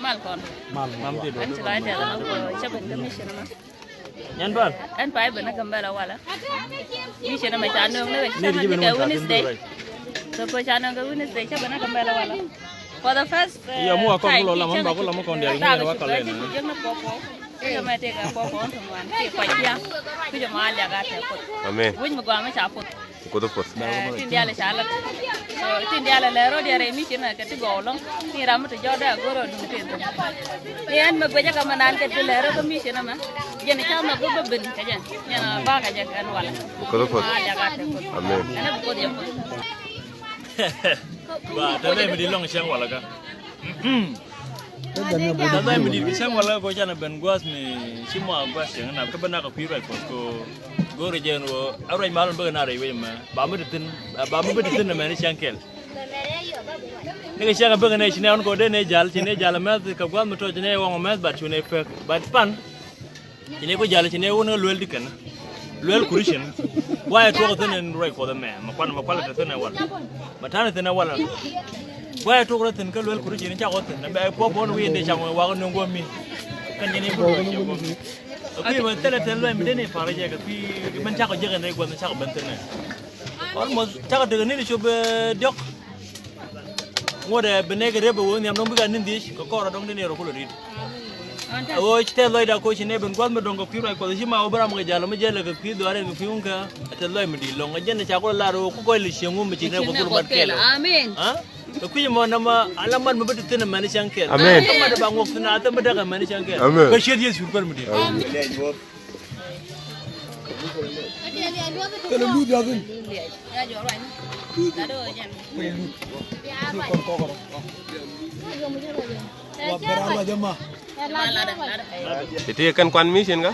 mal kon mam ti do an chila te la ko chaben da mission ma nyan ban an pai bana gambala wala mission ma ta no ne chama ke Wednesday so ko chana ga Wednesday chaben na gambala wala for the first ya mu akon lo la man ba ko la mo kon dia ni wa ka le na popo ke ma te ka popo on wan ke ko ya ku jo ma ya ga te ko amen win mo gwa ma cha pot ko do pot tin dia le chala so tin dia le ro dia re mission na ke ti go long ni ram to jowda go ro dum tin ni an ma gwa ka manan ke le ro ko mission ma jene cha ma go ben ka jan yana ba ka jan kan wala ko do pot ma ya ga te ko amen ana ko dia pot ba ta le mi di long siang wala ka ta le mi di siang wala ko jana ben gwas mi simo gwas yang na ka bana ka pi ba ko go re jen wo arai malon ba na re we ma ba mu tin na me ni siang kel ni siang ba ne chine on ko de ne jal ma ka gwa mu to ne wo ma ba chune pe ba pan chine ko jal chine wo na lwel dikan lwel kurishin why to go then right for the man ma kwala ta na wala matana ta na wala why to go then ka lwel kurishin cha go then ba po bon wi de cha wa ko ngo mi kan ni bo ko ma tele tele lo mi de ne fara je ka pi man cha ko je ga ne go man cha ko ban tene almost cha ko de ne sho be dok ngode be ne ga rebe wo nyam no bi ga nin dish ko ko dong de ne ro ko ri o chite loy da ko chine ben gwad me dongo piro ko jima obra mo jalo me jele ko pi do are ko piunka ate loy me di longa jenne cha ko la ro ko li shengu me chine ko dur bat kelo amen ha ko kuyi mo na ma alaman me bete tene mani chankel amen ko ma da ba ngok na ata me daga mani chankel amen ko shed yes super me di Kalau lu jagun. ya jo rai da do jan Wah berapa jema? itu kan kwan mission ka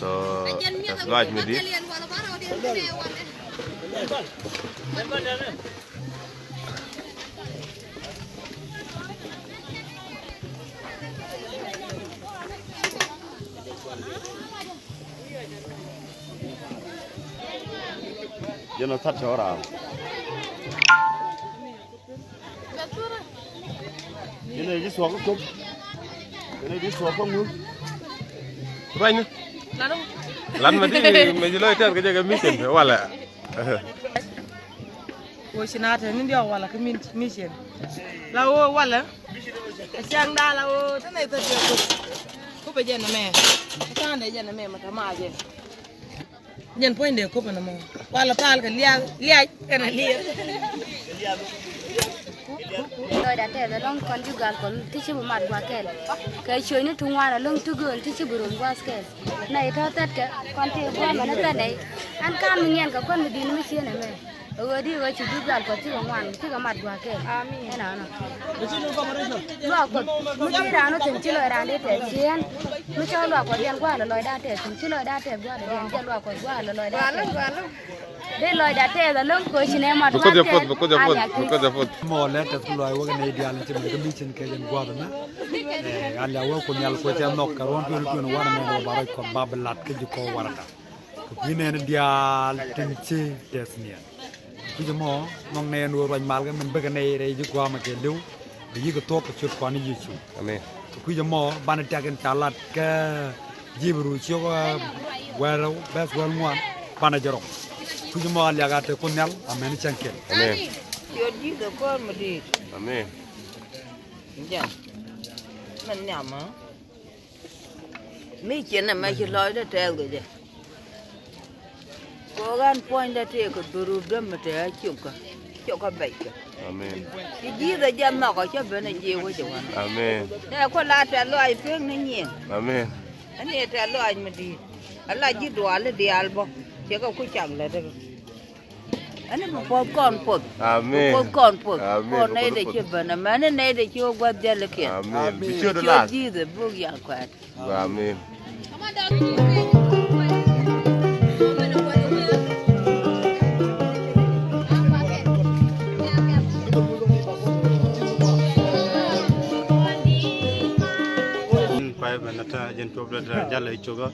so that's right me di Jangan tak orang. Ini di suaka kop. Ini di suaka mul. right lan ma di me di loy ter ka je mission wala wo sinata ni ndio wala ka mission la wo wala siang da la wo tane ta ko be jena me ta ne jena me mata ma je jen point de ko na mo wala pal ka liya kana liya Loi đã thế là long con juga con tí chứ mặt qua kẹt cái chuối nó thùng hoa là lông tu gườn tí chứ bự rồng qua kẹt này thao tất cả con thì qua mà nó ra đấy ăn cam mình nghe cả con mình đi nó mới chia này mày đi rồi chỉ juga con chứ ngoan chứ cả mặt qua kẹt thế nào nào lọ con mới cái đá nó chừng chứ loi đá để thể chiến mới cho lọ con đen qua là loi đá thể chừng chứ loi đá thể qua để đen cho lọ con qua là loi đá để loi đá thể là lông coi chỉ này mặt qua kẹt ko da fot Mo le ta kulai wa ne dial ti me ka mission ke jen gwa na. Ala wa ko nyal ko ta nok ka ron tu wa na mo ba ko ba belat ke ko warata. Ko ni ne dial tin chi desnia. Ku mo nong ne no ran mal ga men be ka ne re ju gwa ma ke lu. Bi ko to ko chut ko ni yichu. amen Ku mo ban ta kan talat ka jibru chi ko wa ro bas wa ngwan pana jaro. Ku mo ala ga te ko nyal amen chankel. amen yo di da ko ma di amen ja man nyama mi chena ma chi loy da te go je ko gan point da te ko duru da ma te chuka bai ka amen di da jam ma ko cha bene je wo je wan amen da ko la ta loy peng ni nyen amen ani ta loy ma di ala ji do ala diaal bo che ko ku chang la da anh em có con phật, amen có con phật, amen con này để chơi bẩn mà anh này để chơi quạt giật là kìa, amen bi chưa được chơi la gì rồi buông giặc quạt, amen Pai benata jen problem jalla ichoga.